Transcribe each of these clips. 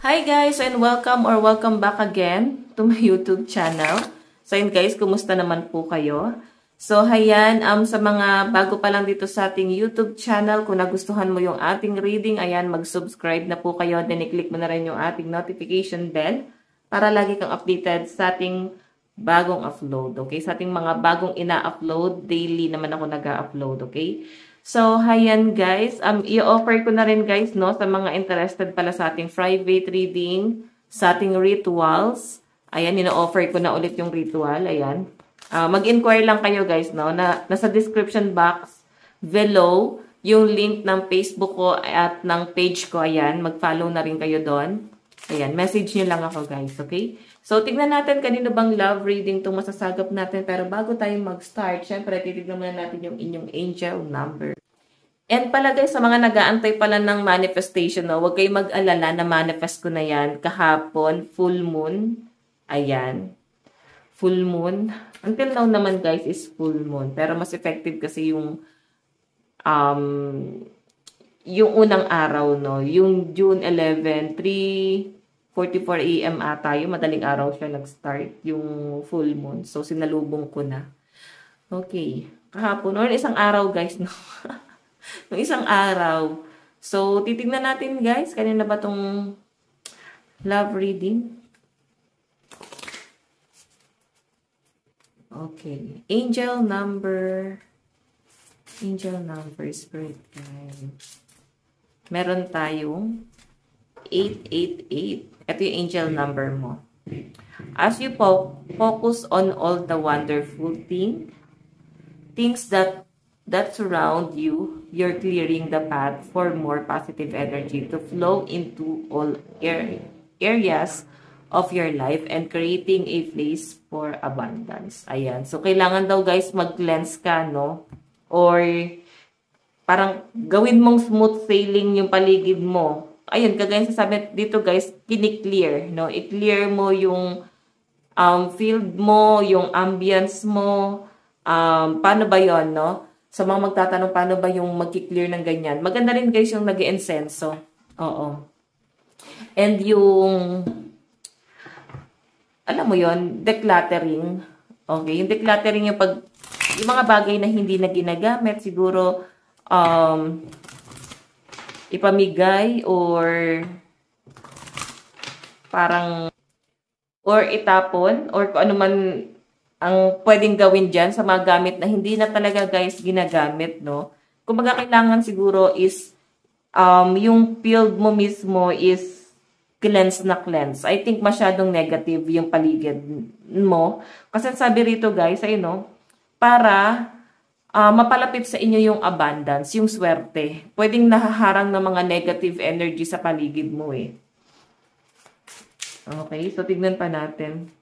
Hi guys and welcome back again to my YouTube channel. So yun guys, kumusta naman po kayo? So ayan, sa mga bago pa lang dito sa ating YouTube channel, kung nagustuhan mo yung ating reading, ayan, mag-subscribe na po kayo. Then i-click mo na rin yung ating notification bell para lagi kang updated sa ating bagong upload. Okay? Sa ating mga bagong ina-upload, daily naman ako nag-upload. Okay? So, ayan guys, i-offer ko na rin guys, no, sa mga interested pala sa ating private reading, sa ating rituals. Ayan, ina-offer ko na ulit yung ritual, ayan. Mag-inquire lang kayo guys, no, nasa description box below, yung link ng Facebook ko at ng page ko, ayan, mag-follow na rin kayo doon. Ayan, message nyo lang ako guys, okay? So, tignan natin kanino bang love reading itong masasagap natin. Pero bago tayo mag-start, syempre, titignan muna natin yung inyong angel number. And pala guys, sa mga nag-aantay pala ng manifestation, no, huwag kayong mag-alala na manifest ko na yan kahapon, full moon. Ayan. Full moon. Until now naman guys is full moon. Pero mas effective kasi yung unang araw, no, yung June 11, 3:44 AM ata, yung madaling araw siya nag-start, yung full moon. So, sinalubong ko na. Okay. Kahapon, or isang araw, guys, no? Nung isang araw. So, titignan natin, guys, kanina ba tong love reading? Okay. Angel number, spirit guide. Meron tayong 888. Ito yung angel number mo. As you focus on all the wonderful things that surround you, you're clearing the path for more positive energy to flow into all areas of your life and creating a place for abundance. Ayan. So, kailangan daw guys mag-cleanse ka, no? Or parang gawin mong smooth sailing yung paligid mo. Ayun, kagaya sa sabi dito guys, kini-clear, no? I-clear mo yung field mo, yung ambience mo. Paano ba yon, no? Sa mga magtatanong, paano ba yung mag-clear ng ganyan? Maganda rin guys yung nag-incenso. Oo. And yung, alam mo yon, decluttering. Okay, yung decluttering yung yung mga bagay na hindi na ginagamit, siguro, ipamigay or parang or itapon or kung ano man ang pwedeng gawin dyan sa mga gamit na hindi na talaga guys ginagamit, no? Kung kailangan siguro is yung field mo mismo is cleanse na cleanse. I think masyadong negative yung paligid mo. Kasi sabi rito guys, ay no, para mapalapit sa inyo yung abundance, yung swerte. Pwedeng nahaharang ng mga negative energy sa paligid mo eh. Okay, so tignan pa natin.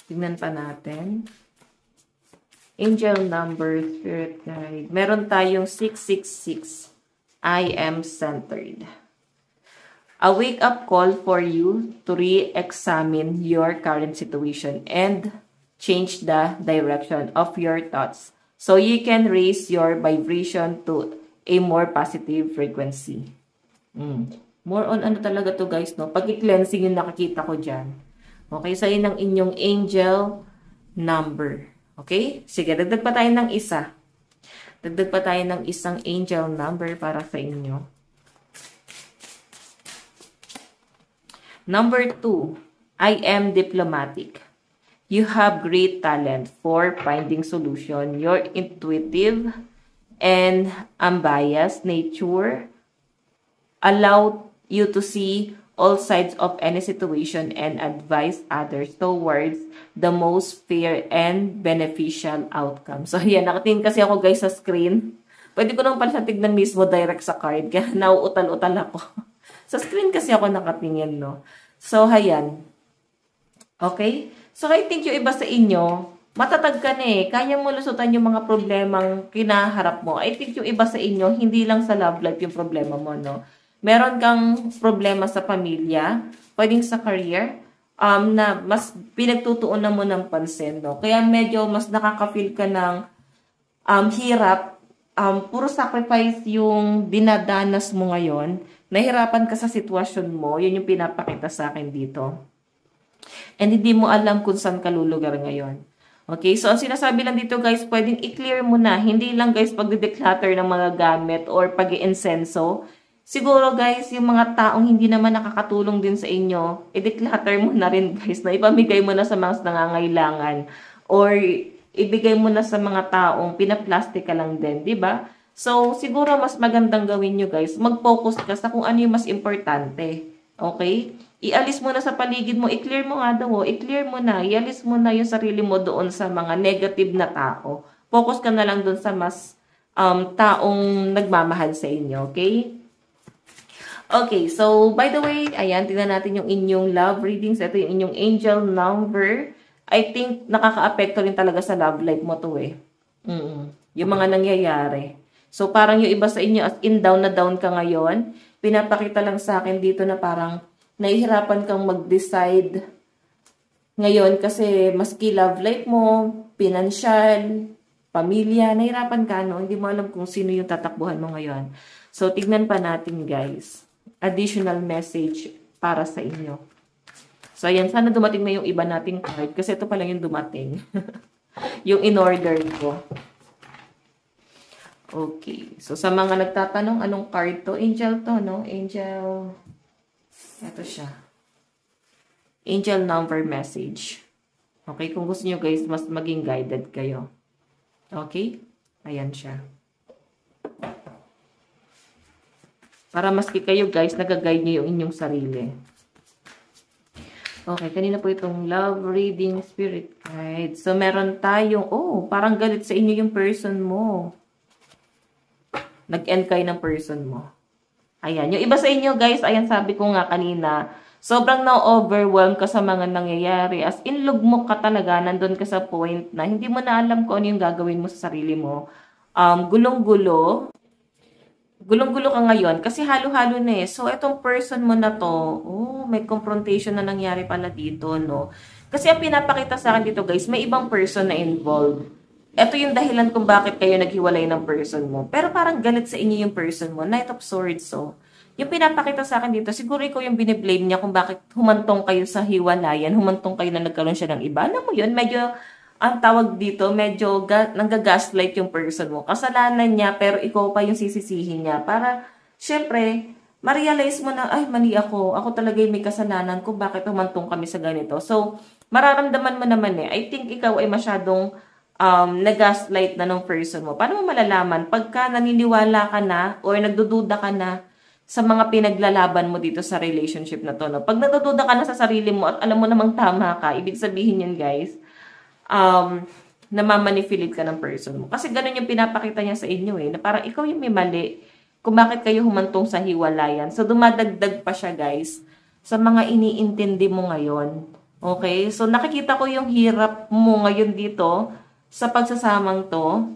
Tignan pa natin. Angel number, spirit guide. Meron tayong 666. I am centered. A wake-up call for you to re-examine your current situation and change the direction of your thoughts so you can raise your vibration to a more positive frequency. More on ano talaga to guys, no? Pag-cleansing yung nakikita ko dyan. Okay, so yun ang inyong angel number. Okay? Sige, dagdag pa tayo ng isa. Dagdag pa tayo ng isang angel number para sa inyo. Number 2, I am diplomatic. You have great talent for finding solution. Your intuitive and unbiased nature allow you to see all sides of any situation and advise others towards the most fair and beneficial outcome. So, yan. Nakatingin kasi ako guys sa screen. Pwede ko naman pala siya tignan mismo direct sa card. Kaya nauutal-utal ako. Sa screen kasi ako nakatingin, no? So, ayan. Okay? So, I think yung iba sa inyo, matatag ka na eh. Kaya mo lusutan yung mga problemang kinaharap mo. I think yung iba sa inyo, hindi lang sa love life yung problema mo, no? Meron kang problema sa pamilya, pwedeng sa career, na mas pinagtutuunan mo ng pansin, no? Kaya medyo mas nakaka-feel ka ng hirap puro sacrifice yung dinadanas mo ngayon, nahirapan ka sa sitwasyon mo, yun yung pinapakita sa akin dito. And hindi mo alam kung saan ka lulugar ngayon. Okay, so ang sinasabi lang dito guys, pwedeng i-clear mo na. Hindi lang guys pag-declutter ng mga gamit or pag-i-insenso. Siguro guys, yung mga taong hindi naman nakakatulong din sa inyo, i-declutter mo na rin guys, na ipamigay mo na sa mga nangangailangan. Or ibigay mo na sa mga taong pinaplastic ka lang din, di ba? So, siguro mas magandang gawin nyo guys, mag-focus ka sa kung ano yung mas importante. Okay? Ialis mo na sa paligid mo, i-clear mo nga daw, i-clear mo na, ialis mo na yung sarili mo doon sa mga negative na tao. Focus ka na lang doon sa mas taong nagmamahal sa inyo, okay? Okay, so by the way, ayan, tingnan natin yung inyong love readings. Ito yung inyong angel number. I think nakaka-apekto rin talaga sa love life mo to eh. Yung mga nangyayari. So parang yung iba sa inyo, as in down na down ka ngayon, pinapakita lang sa akin dito na parang nahihirapan kang mag-decide ngayon kasi maski love life mo, financial, pamilya, nahihirapan ka, no? Hindi mo alam kung sino yung tatakbuhan mo ngayon. So, tignan pa natin, guys. Additional message para sa inyo. So, ayan. Sana dumating na yung iba nating card kasi ito pa lang yung dumating. Yung in-order ko. Okay. So, sa mga nagtatanong, anong card to? Angel to, no? Angel. Ito siya. Angel number message. Okay? Kung gusto nyo guys, mas maging guided kayo. Okay? Ayan siya. Para maski kayo guys, nag-guide nyo yung inyong sarili. Okay, kanina po itong love reading spirit guide. So, meron tayong, parang galit sa inyo yung person mo. Nag-end kayo ng person mo. Ayan. Yung iba sa inyo, guys, ayan sabi ko nga kanina, sobrang na-overwhelm ka sa mga nangyayari. As in, lugmok ka talaga, nandun ka sa point na hindi mo na alam kung ano yung gagawin mo sa sarili mo. Gulong-gulo. Gulong-gulo ka ngayon kasi halo-halo na eh. So, itong person mo na to, may confrontation na nangyari pala dito, no? Kasi ang pinapakita sa akin dito, guys, may ibang person na involved. Ito yung dahilan kung bakit kayo naghiwalay ng person mo. Pero parang galit sa inyo yung person mo. Knight of Swords, so. Yung pinapakita sa akin dito, siguro ikaw yung biniblame niya kung bakit humantong kayo sa hiwalayan, humantong kayo na nagkaroon siya ng iba. Alam mo yun, medyo, ang tawag dito, medyo nanggagaslight yung person mo. Kasalanan niya, pero ikaw pa yung sisisihin niya. Para, syempre, ma-realize mo na, ay, mali ako. Ako talaga yung may kasalanan kung bakit humantong kami sa ganito. So, mararamdaman mo naman eh. I think ikaw ay masyadong nag-gaslight na ng person mo. Paano mo malalaman? Pagka naniniwala ka na or nagdududa ka na sa mga pinaglalaban mo dito sa relationship na to. No? Pag nagdududa ka na sa sarili mo at alam mo namang tama ka, ibig sabihin yun guys, namamanipulate ka ng person mo. Kasi ganun yung pinapakita niya sa inyo eh, na parang ikaw yung may mali kung bakit kayo humantong sa hiwalayan. So dumadagdag pa siya guys sa mga iniintindi mo ngayon. Okay? So nakikita ko yung hirap mo ngayon dito sa pagsasamang to.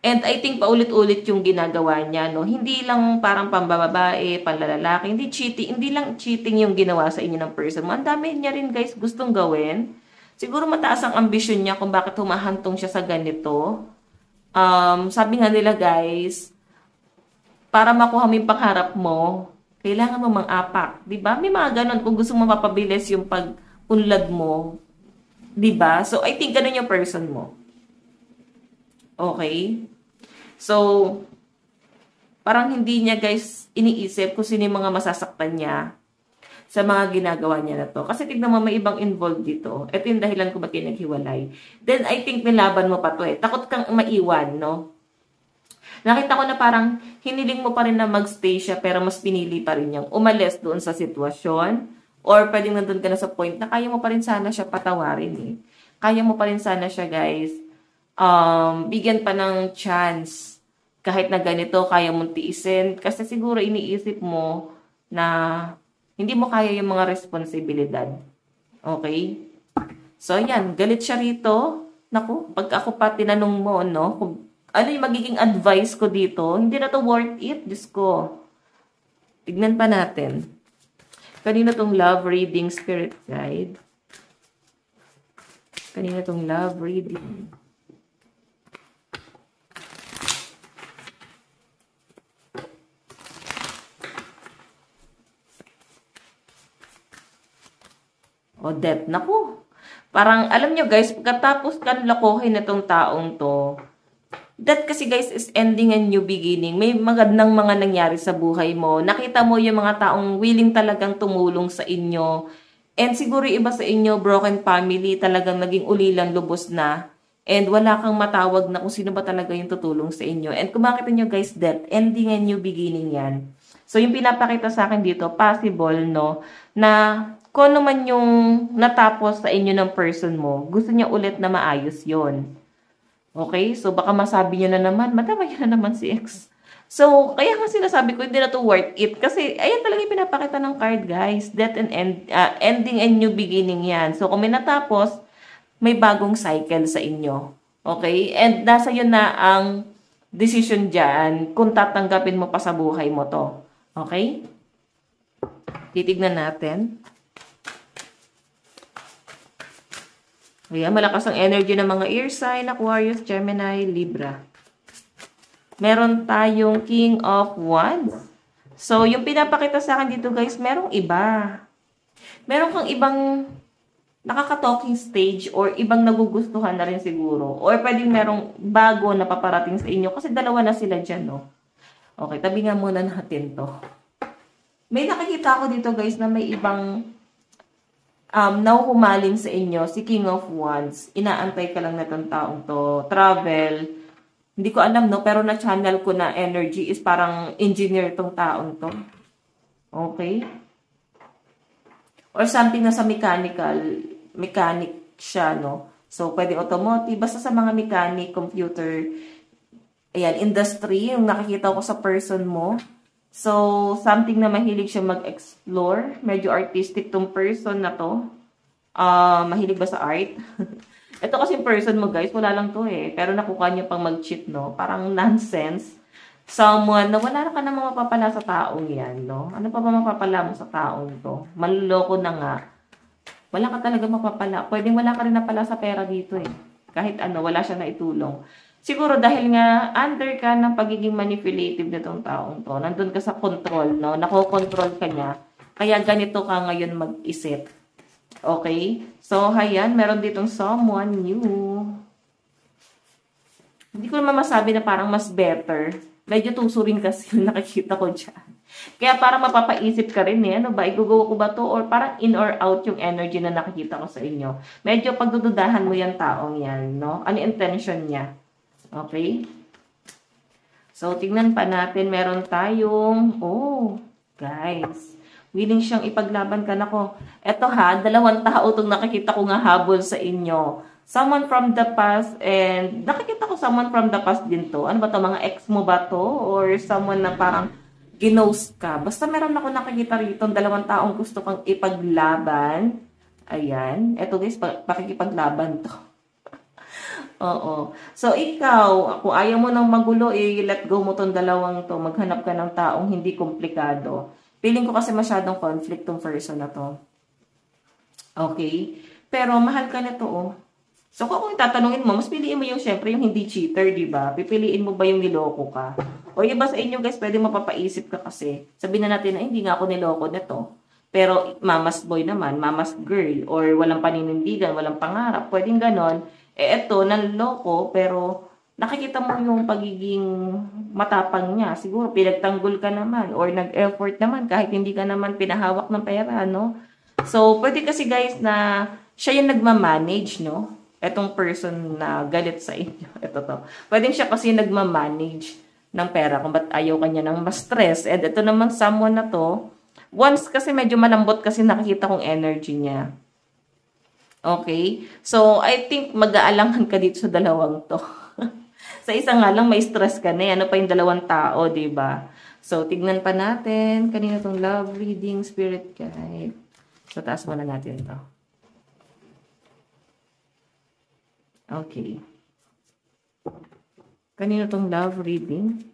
And I think paulit-ulit yung ginagawa niya, no? Hindi lang parang pambababae, panlalalaki, hindi cheating, hindi lang cheating yung ginawa sa inyo ng person mo. Ang dami niya rin guys gustong gawin. Siguro mataas ang ambisyon niya kung bakit humahantong siya sa ganito. Sabi nga nila guys, para makuha mo yung pangarap mo, kailangan mo mang-apak. Diba? May mga ganon kung gusto mo mapabilis yung pag-unlad mo. Diba? So, I think ganun yung person mo. Okay? So, parang hindi niya guys iniisip kung sino yung mga masasaktan niya sa mga ginagawa niya na to. Kasi tignan mo, may ibang involved dito. Ito yung dahilan kung ba't kayo naghiwalay. Then, I think nilaban mo pa to eh. Takot kang maiwan, no? Nakita ko na parang hiniling mo pa rin na magstay siya pero mas pinili pa rin niyang umalis doon sa sitwasyon. Or pwedeng nandun ka na sa point na kaya mo pa rin sana siya patawarin eh. Kaya mo pa rin sana siya guys, bigyan pa ng chance. Kahit na ganito, kaya mong tiisin. Kasi siguro iniisip mo na hindi mo kaya yung mga responsibilidad. Okay? So, yan. Galit siya rito. Naku, pag ako pa tinanong mo, no? Kung ano yung magiging advice ko dito, hindi na to worth it. Diyos ko. Tignan pa natin. Kanina tong love reading spirit guide. Kanina tong love reading. O death. Naku. Parang, alam nyo guys, pagkatapos kan lokohin itong taong to, that kasi guys is ending and new beginning. May magandang mga nangyari sa buhay mo. Nakita mo yung mga taong willing talagang tumulong sa inyo. And siguro iba sa inyo, broken family, talagang naging ulilang lubos na. And wala kang matawag na kung sino ba talaga yung tutulong sa inyo. And kung makita nyo guys, death, ending and new beginning yan. So yung pinapakita sa akin dito, possible, no, na kung ano man yung natapos sa inyo ng person mo, gusto niya ulit na maayos yon. Okay? So, baka masabi niya na naman, madama niya na naman si ex. So, kaya nga sinasabi ko, hindi na to worth it. Kasi, ayan talaga yung pinapakita ng card, guys. Death and ending and new beginning yan. So, kung may natapos, may bagong cycle sa inyo. Okay? And nasa yun na ang decision dyan kung tatanggapin mo pa sa buhay mo to. Okay? Titignan natin. Ayan, malakas ang energy ng mga air sign, Aquarius, Gemini, Libra. Meron tayong King of Wands. So, yung pinapakita sa akin dito guys, merong iba. Meron kang ibang nakaka-talking stage or ibang nagugustuhan na rin siguro. Or pwedeng merong bago na paparating sa inyo kasi dalawa na sila dyan, no? Okay, tabi nga muna natin to. May nakikita ako dito guys na may ibang nauhumaling sa inyo, si King of Wands. Inaantay ka lang na itong taong to. Travel. Hindi ko alam, no? Pero na-channel ko na energy is parang engineer itong taong to. Okay? Or something na sa mechanic siya, no? So, pwede automotive. Basta sa mga mechanic, computer, ayan, industry, yung nakikita ko sa person mo. So, something na mahilig siya mag-explore. Medyo artistic tong person na to. Mahilig ba sa art? Ito kasi person mo guys, wala lang to eh. Pero nakuha niya pang mag-cheat, no? Parang nonsense. Someone na wala ka namang mapapala sa taong yan, no? Ano pa ba mapapala mo sa taong to? Manloloko na nga. Wala ka talaga mapapala. Pwedeng wala ka rin napala sa pera dito eh. Kahit ano, wala siya na itulong. Siguro dahil nga under ka ng pagiging manipulative nitong taong to. Nandun ka sa control, no? Nakokontrol ka niya. Kaya ganito ka ngayon mag-isip. Okay? So, ayan, meron ditong someone new. Hindi ko naman masabi na parang mas better. Medyo tusurin kasi yung nakikita ko dyan. Kaya parang mapapaisip ka rin eh. Ano ba? Igugawa ko ba to? Or parang in or out yung energy na nakikita ko sa inyo. Medyo pagdududahan mo yung taong yan, no? Ano intention niya? Okay? So, tingnan pa natin. Meron tayong, guys. Willing siyang ipaglaban ka. Nako, eto ha, 2 tao itong nakikita ko nga habol sa inyo. Someone from the past and nakikita ko someone from the past din to. Ano ba to? Mga ex mo ba to? Or someone na parang ginost ka? Basta meron ako nakikita rito 2 taong gusto kang ipaglaban. Ayan. Eto guys, pakikipaglaban to. Oo. So, ikaw, kung ayaw mo nang magulo, let go mo tong 2 to. Maghanap ka ng taong hindi komplikado. Feeling ko kasi masyadong conflict tong person na to. Okay? Pero, mahal ka na to, oh. So, kung tatanungin mo, mas piliin mo yung, syempre, yung hindi cheater, di ba? Pipiliin mo ba yung niloko ka? O iba sa inyo, guys, pwede mapapaisip ka kasi. Sabihin na natin na, hindi nga ako niloko nito. Pero, mama's boy naman, mama's girl, or walang paninindigan, walang pangarap, pwedeng ganon. Eto, nanloko, pero nakikita mo yung pagiging matapang niya. Siguro, pinagtanggol ka naman or nag-effort naman kahit hindi ka naman pinahawak ng pera, no? So, pwede kasi guys na siya yung nagmamanage, no? Etong person na galit sa inyo. Ito to. Pwede siya kasi nagmamanage ng pera kung ba't ayaw kanya ng ma-stress. And ito naman, someone na to, once kasi medyo malambot kasi nakikita kong energy niya. Okay? So, I think mag-aalangan ka dito sa 2 to. Sa isa nga lang, may stress ka na. Ano pa yung 2 tao, diba? So, tignan pa natin. Kanina tong love reading, spirit guide. So, taas muna natin to. Okay. Kanina tong love reading.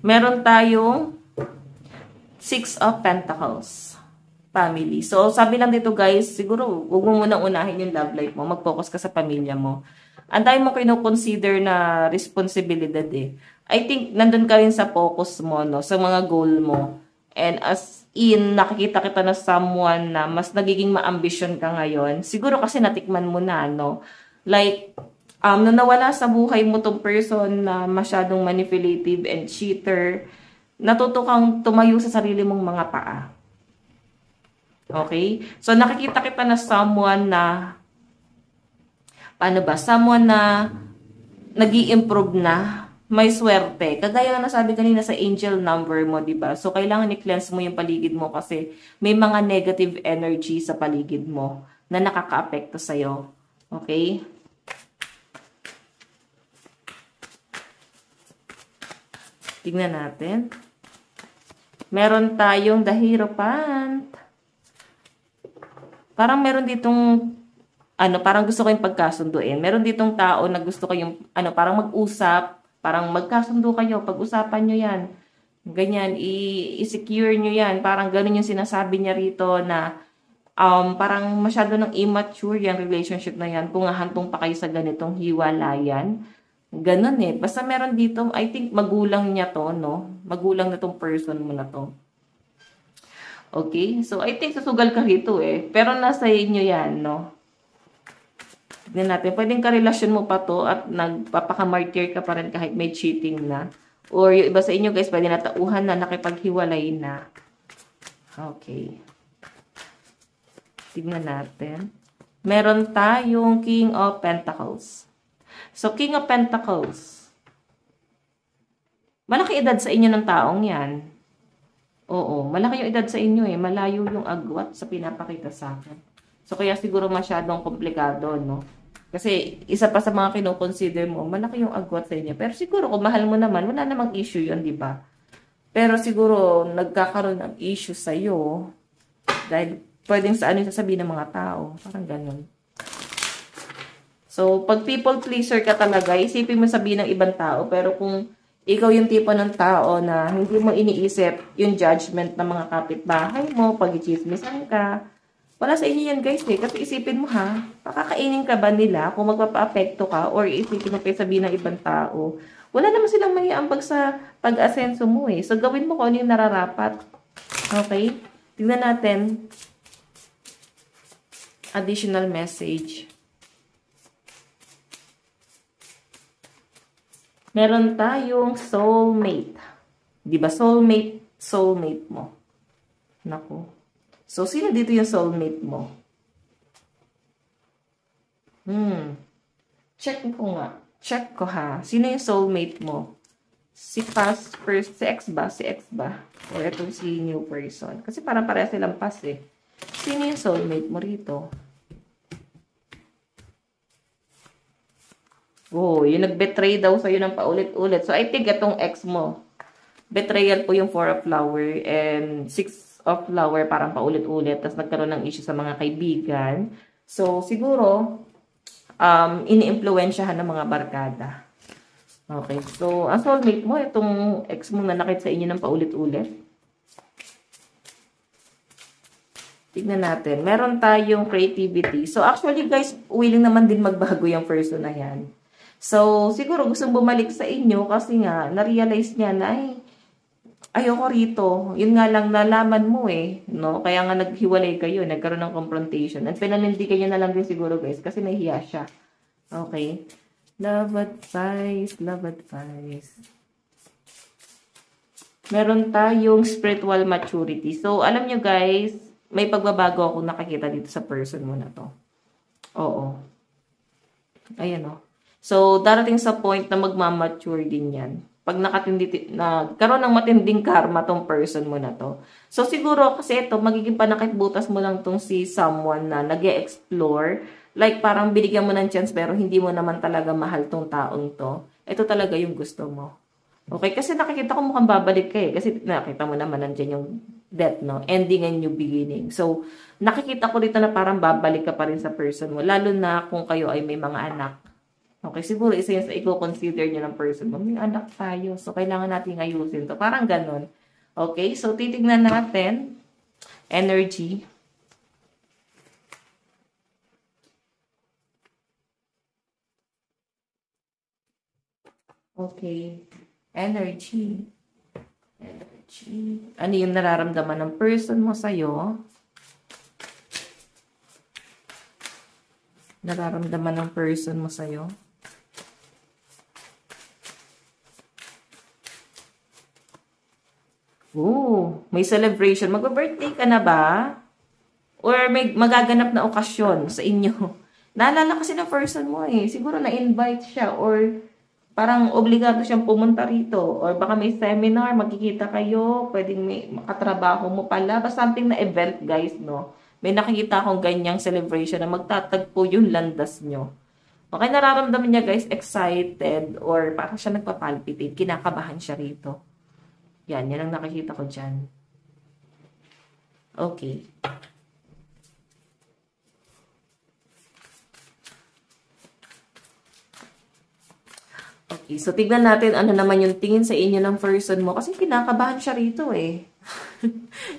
Meron tayong 6 of Pentacles. Family. So, sabi lang dito guys, siguro, huwag mo munang unahin yung love life mo. Mag-focus ka sa pamilya mo. ang dami mo kino-consider na responsibilidad eh. I think nandun ka rin sa focus mo, no? Sa mga goal mo. And as in, nakikita kita na someone na mas nagiging ma-ambition ka ngayon. Siguro kasi natikman mo na, no? Like, nung nawala sa buhay mo tong person na masyadong manipulative and cheater, natuto kang tumayo sa sarili mong mga paa. Okay? So, nakikita kita na someone na, paano ba? Someone na nag-i-improve na, may swerte. Kagaya na nasabi kanina sa angel number mo, di ba? So, kailangan i-cleanse mo yung paligid mo kasi may mga negative energy sa paligid mo na nakaka-apekto sa'yo. Okay? Tignan natin. Meron tayong the Hierophant. Parang meron ditong parang gusto ko yung pagkasunduin. Meron ditong tao na gusto ko yung, parang mag-usap, parang magkasundo kayo, pag-usapan nyo yan. Ganyan, i-secure nyo yan. Parang ganun yung sinasabi niya rito na, parang masyado ng immature yung relationship na yan kung hahantong pa kayo sa ganitong hiwalayan. Ganun eh. Basta meron dito, I think magulang niya to, no? Magulang na tong person mo na to. Okay? So, I think susugal ka rito eh. Pero nasa inyo yan, no? Tignan natin. Pwedeng karelasyon mo pa to at nagpapakamartyr ka pa rin kahit may cheating na. Or yung iba sa inyo guys, pwede natauhan na, nakipaghiwalay na. Okay. Tignan natin. Meron tayong King of Pentacles. So, King of Pentacles. Malaki edad sa inyo ng taong yan. Oo, malaki yung edad sa inyo eh. Malayo yung agwat sa pinapakita sa akin. So, kaya siguro masyadong komplikado, no? Kasi, isa pa sa mga kino-consider mo, malaki yung agwat sa inyo. Pero siguro, kung mahal mo naman, wala namang issue yun, di ba? Pero siguro, nagkakaroon ng issue sa'yo dahil pwedeng sa ano yung sasabihin ng mga tao. Parang ganun. So, pag people pleaser ka talaga, isipin mo sabihin ng ibang tao. Pero kung ikaw yung tipo ng tao na hindi mo iniisip yung judgment ng mga kapitbahay mo, pag-chismisan ka, wala sa inyo yan guys eh. Kasi isipin mo ha, pakakainin ka ba nila kung magpapa-apekto ka or isipin mo kayo sabihin ng ibang tao. Wala naman silang maiambag sa pag-asenso mo eh. So gawin mo kung ano yung nararapat. Okay? Tingnan natin. Additional message. Meron tayong soulmate. Diba soulmate, soulmate mo. Naku. So, sino dito yung soulmate mo? Check ko nga. Check ko ha. Sino yung soulmate mo? Si past person, si ex ba? Si ex ba? O itong si new person. Kasi parang pareha silang past eh. Sino yung soulmate mo rito? Oh, yung nag-betray daw sa'yo ng paulit-ulit. So, I think itong ex mo. Betrayal po yung 4 of flower and 6 of flower, parang paulit-ulit. Tapos nagkaroon ng issue sa mga kaibigan. So, siguro, ini-impluensyahan ng mga barkada. Okay. So, ang soulmate mo, itong ex mo na nakit sa inyo ng paulit-ulit. Tignan natin. Meron tayong creativity. So, actually, guys, willing naman din magbago yung person na yan. So, siguro gustong bumalik sa inyo kasi nga, na-realize niya na, ayoko rito. Yun nga lang nalaman mo eh. No? Kaya nga naghiwalay kayo. Nagkaroon ng confrontation. At pinanindigan niya na lang din siguro guys. Kasi nahiya siya. Okay. Love advice. Love advice. Meron tayong spiritual maturity. So, alam nyo guys, may pagbabago ako nakakita dito sa person mo na to. Oo. Ayan o. So, darating sa point na magmamature din yan. Pag nagkaroon ng matinding karma tong person mo na to. So, siguro kasi ito, magiging panakitbutas mo lang tong si someone na nag-e-explore. Like, parang binigyan mo ng chance pero hindi mo naman talaga mahal tong taong to. Ito talaga yung gusto mo. Okay? Kasi nakikita ko mukhang babalik ka eh. Kasi nakita mo naman nandiyan yung death, no? Ending and new beginning. So, nakikita ko dito na parang babalik ka pa rin sa person mo. Lalo na kung kayo ay may mga anak. Okay, siguro isa yun sa i-consider nyo ng person mo. May anak tayo. So, kailangan natin ayusin to. Parang ganun. Okay, so titignan natin. Energy. Okay. Energy. Energy. Ano yung nararamdaman ng person mo sa'yo? Nararamdaman ng person mo sa'yo? Oh, may celebration. Mag-birthday ka na ba? Or may magaganap na okasyon sa inyo? Naalala kasi ng person mo eh. Siguro na-invite siya or parang obligado siyang pumunta rito. Or baka may seminar, magkikita kayo, pwedeng may makatrabaho mo pala. Basta something na event, guys, no? May nakikita akong ganyang celebration na magtatagpo yung landas nyo. Okay, nararamdaman niya, guys, excited or parang siya nagpapalpitate. Kinakabahan siya rito. Yan ang nakikita ko dyan. Okay. Okay, so tignan natin ano naman yung tingin sa inyo ng person mo. Kasi kinakabahan siya rito eh.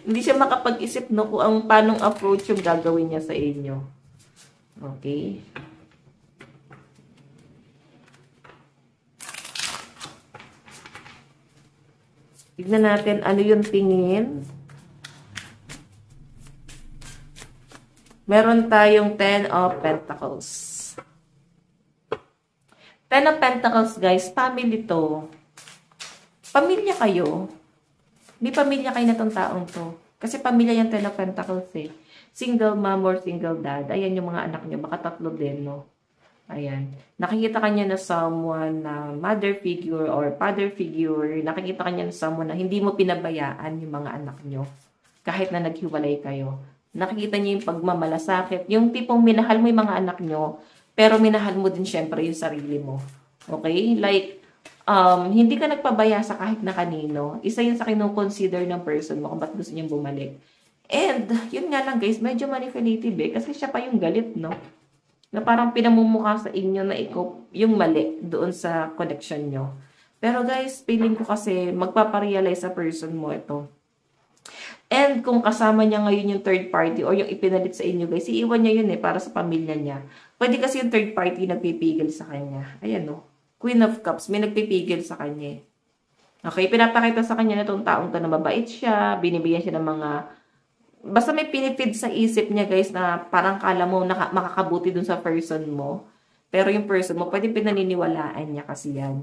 Hindi siya makapag-isip no kung ang panong approach yung gagawin niya sa inyo. Okay. Tignan natin ano yung tingin. Meron tayong 10 of Pentacles. 10 of Pentacles, guys, family to. Pamilya kayo. May pamilya kayo na tong taong to. Kasi pamilya yung 10 of Pentacles eh. Single mom or single dad. Ayan yung mga anak nyo. Baka tatlo din, no? Ayan. Nakikita kanya na someone na mother figure or father figure. Nakikita kanya na someone na hindi mo pinabayaan yung mga anak nyo. Kahit na naghiwalay kayo. Nakikita niyo yung pagmamalasakit. Yung tipong minahal mo yung mga anak nyo, pero minahal mo din syempre yung sarili mo. Okay? Like, hindi ka nagpabaya sa kahit na kanino. Isa yun sa kino-consider ng person mo kung ba't gusto niyang bumalik. And, yun nga lang guys, medyo manipulative eh. Kasi siya pa yung galit, no? Na parang pinamumukha sa inyo na ikaw yung mali doon sa connection nyo. Pero guys, feeling ko kasi magpaparealize sa person mo ito. And kung kasama niya ngayon yung third party or yung ipinalit sa inyo guys, iiwan niya yun eh para sa pamilya niya. Pwede kasi yung third party nagpipigil sa kanya. Ayan no. Queen of Cups, may nagpipigil sa kanya. Okay, pinapakita sa kanya na itong taong to na mabait siya, binibigyan siya ng mga basta may pinipid sa isip niya guys na parang kala mo makakabuti dun sa person mo. Pero yung person mo, pwede pinaniniwalaan niya kasi yan.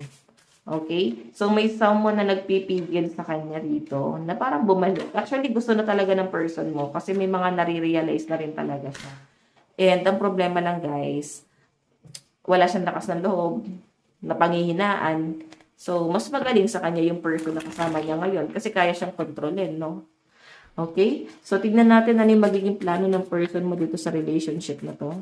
Okay? So, may someone na nagpipigil sa kanya rito na parang bumalik. Actually, gusto na talaga ng person mo kasi may mga nare-realize na rin talaga siya. And ang problema lang guys, wala siyang lakas ng loob, na panghihinaan. So, mas magaling sa kanya yung person na kasama niya ngayon kasi kaya siyang kontrolin, no? Okay? So, tignan natin ano yung magiging plano ng person mo dito sa relationship na to.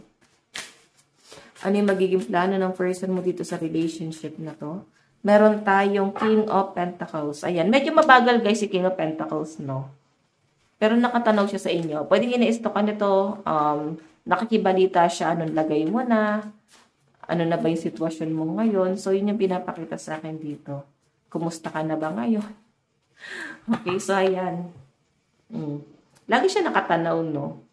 Ano yung magiging plano ng person mo dito sa relationship na to. Meron tayong King of Pentacles. Ayan. Medyo mabagal guys si King of Pentacles, no? Pero nakatanaw siya sa inyo. Pwede nyo na-stockan ito. Nakikibalita siya. Anong lagay mo na? Ano na ba yung sitwasyon mo ngayon? So, yun yung pinapakita sa akin dito. Kumusta ka na ba ngayon? Okay, so ayan. Lagi siya nakatanaw, no?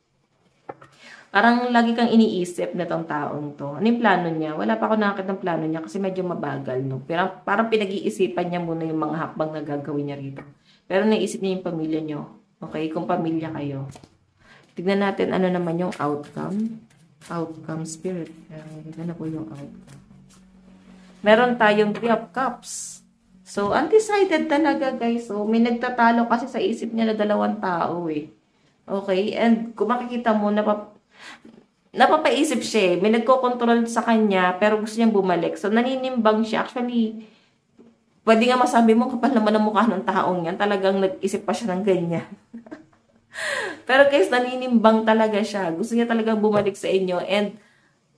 Parang lagi kang iniisip na tong taong to. Ano yung plano niya? Wala pa ako nakakita ng plano niya kasi medyo mabagal, no? Pero parang pinag-iisipan niya muna yung mga hakbang na gagawin niya rito. Pero naisip niya yung pamilya niyo. Okay? Kung pamilya kayo. Tignan natin ano naman yung outcome. Outcome spirit. Ano po yung outcome? Meron tayong 3 of Cups. So, undecided talaga, guys. So, may nagtatalo kasi sa isip niya na 2 tao, eh. Okay? And kung makikita mo, napapaisip siya, eh. May nagko-control sa kanya, pero gusto niyang bumalik. So, naninimbang siya. Actually, pwede nga masabi mo, kapal naman ang mukha ng taong yan. Talagang nag-isip pa siya ng ganyan. Pero guys, naninimbang talaga siya. Gusto niya talagang bumalik sa inyo. And,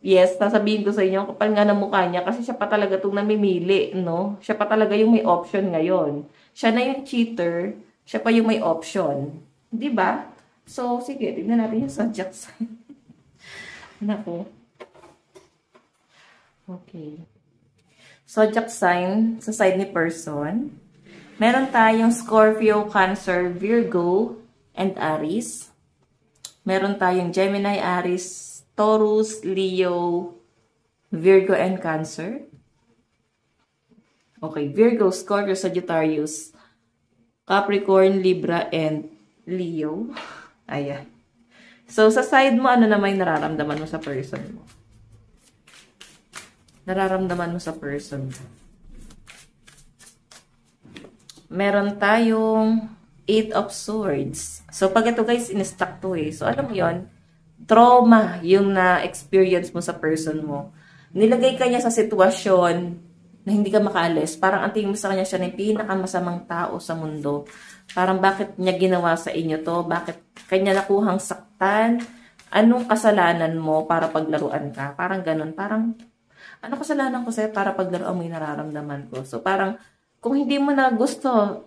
yes, sasabihin ko sa inyo, kapal nga ng mukha niya kasi siya pa talaga itong namimili, no? Siya pa talaga yung may option ngayon. Siya na yung cheater, siya pa yung may option. Di ba? So, sige, tignan natin yung zodiac sign. Nako. Okay. Zodiac sign sa side ni person. Meron tayong Scorpio, Cancer, Virgo, and Aries. Meron tayong Gemini, Aries, Taurus, Leo, Virgo, and Cancer. Okay, Virgo, Scorpio, Sagittarius, Capricorn, Libra, and Leo. Ayan. So, sa side mo, ano naman yung nararamdaman mo sa person mo? Nararamdaman mo sa person mo. Meron tayong 8 of Swords. So, pag ito guys, in-stack to eh. So, alam mo yon, trauma yung na-experience mo sa person mo. Nilagay ka niya sa sitwasyon na hindi ka makaalis. Parang ang tingin mo sa kanya, siya na yung pinakamasamang tao sa mundo. Parang bakit niya ginawa sa inyo to? Bakit kanya nakuhang saktan? Anong kasalanan mo para paglaruan ka? Parang ganun. Parang, ano kasalanan ko sa'yo para paglaruan mo yung nararamdaman ko? So, parang, kung hindi mo na gusto,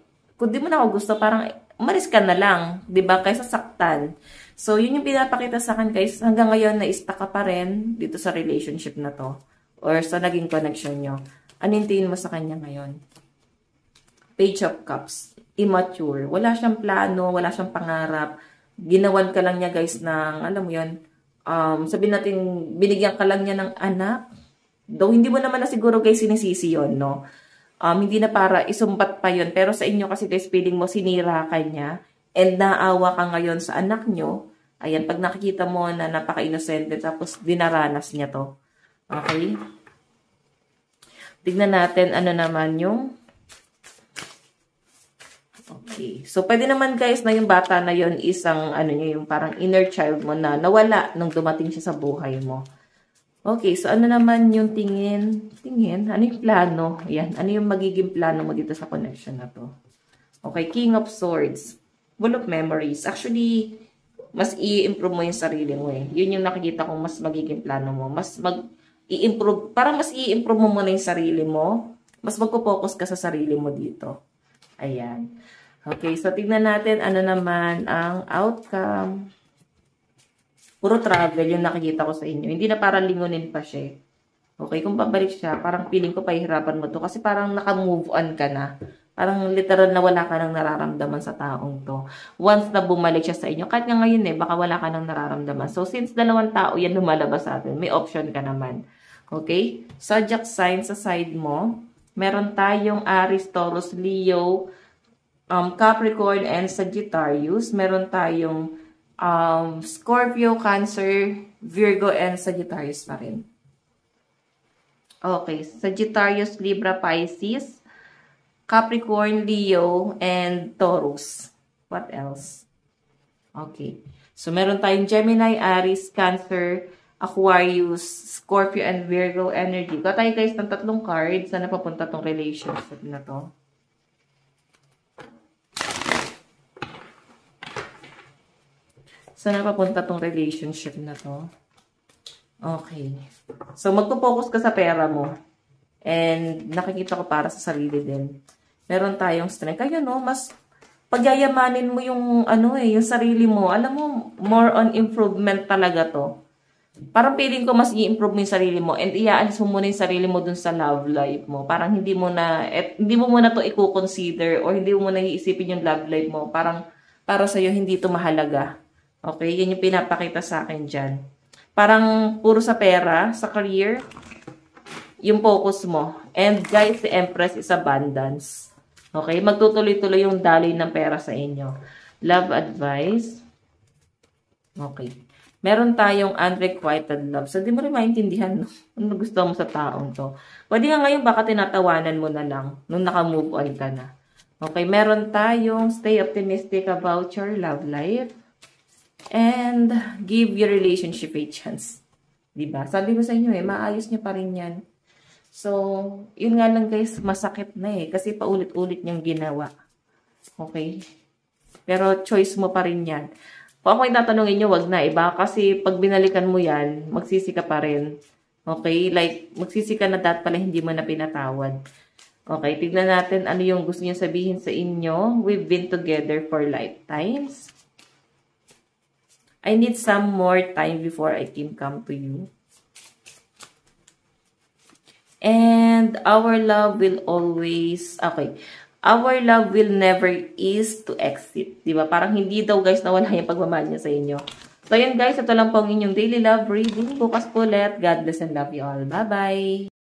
parang umalis ka na lang, 'di ba? Kaysa saktan. So, yun yung pinapakita sa akin, guys. Hanggang ngayon, na-stuck ka pa rin dito sa relationship na to. Or sa naging connection nyo. Ano yung tingin mo sa kanya ngayon? Page of Cups. Immature. Wala siyang plano, wala siyang pangarap. Ginawan ka lang niya, guys, ng, alam mo yun, sabihin natin, binigyan ka lang niya ng anak. Though, hindi mo naman na siguro, guys, sinisisi yun, no? Hindi na para isumbat pa yun. Pero sa inyo kasi, guys, feeling mo sinira ka niya. And naawa ka ngayon sa anak nyo. Ayan, pag nakikita mo na napaka-inosente, tapos dinaranas niya to. Okay? Tignan natin ano naman yung... Okay. So, pwede naman guys na yung bata na yon isang, ano niya, yung parang inner child mo na nawala nung dumating siya sa buhay mo. Okay, so ano naman yung tingin? Ano yung plano? Ayan, ano yung magiging plano mo dito sa connection na to? Okay, King of Swords. Full of memories. Actually, mas i-improve mo yung sarili mo eh. Yun yung nakikita kong mas magiging plano mo. Mas mag-i-improve, para mas i-improve mo muna yung sarili mo. Mas magpo-focus ka sa sarili mo dito. Ayan. Okay, so tignan natin ano naman ang outcome. Puro travel yung nakikita ko sa inyo. Hindi na para lingunin pa siya. Okay, kung pabalik siya, parang feeling ko pahihirapan mo to. Kasi parang naka-move on ka na. Parang literal na wala ka nang nararamdaman sa taong to. Once na bumalik siya sa inyo, kahit nga ngayon eh, baka wala ka nang nararamdaman. So, since dalawang tao yan lumalabas sa atin, may option ka naman. Okay? Zodiac sign sa side mo. Meron tayong Aries, Taurus, Leo, Capricorn, and Sagittarius. Meron tayong Scorpio, Cancer, Virgo, and Sagittarius pa rin. Okay. Sagittarius, Libra, Pisces, Capricorn, Leo, and Taurus. What else? Okay. So, meron tayong Gemini, Aries, Cancer, Aquarius, Scorpio, and Virgo energy. Ito tayo guys ng 3 cards. Saan napapunta tong relationship na to? Saan napapunta tong relationship na to? Okay. So, magpo-focus ka sa pera mo. And nakikita ko para sa sarili din. Meron tayong strength. Kaya no, mas pagyayamanin mo yung yung sarili mo. Alam mo, more on improvement talaga to. Parang feeling ko mas i-improve mo yung sarili mo and iaalis mo muna yung sarili mo dun sa love life mo. Parang hindi mo muna to i-consider or hindi mo muna iisipin yung love life mo. Parang para sa'yo hindi to mahalaga. Okay? Yan yung pinapakita sa akin dyan. Parang puro sa pera, sa career, yung focus mo. And guys, si Empress is abundance. Okay? Magtutuloy-tuloy yung daloy ng pera sa inyo. Love advice. Okay. Meron tayong unrequited love. So, di mo rin maintindihan ano gusto mo sa taong to. Pwede nga ngayon baka tinatawanan mo na lang nung naka-move on ka na. Okay. Meron tayong stay optimistic about your love life. And give your relationship a chance. Diba? Sabi ko sa inyo maayos niya pa rin yan. So, yun nga lang guys, masakit na kasi paulit-ulit niyang ginawa. Okay? Pero choice mo pa rin yan. Kung ako yung tatanungin nyo, wag na. Kasi pag binalikan mo yan, magsisi ka pa rin. Okay? Like, magsisi ka na dahil pala hindi mo na pinatawad. Okay? Tignan natin ano yung gusto niya sabihin sa inyo. We've been together for lifetimes. I need some more time before I can come to you. And our love will always, our love will never ease to exit. Diba? Parang hindi daw guys nawala yung pagmamahal niya sa inyo. So yun guys, ito lang po ang inyong daily love reading. Bukas po ulit. God bless and love you all. Bye-bye!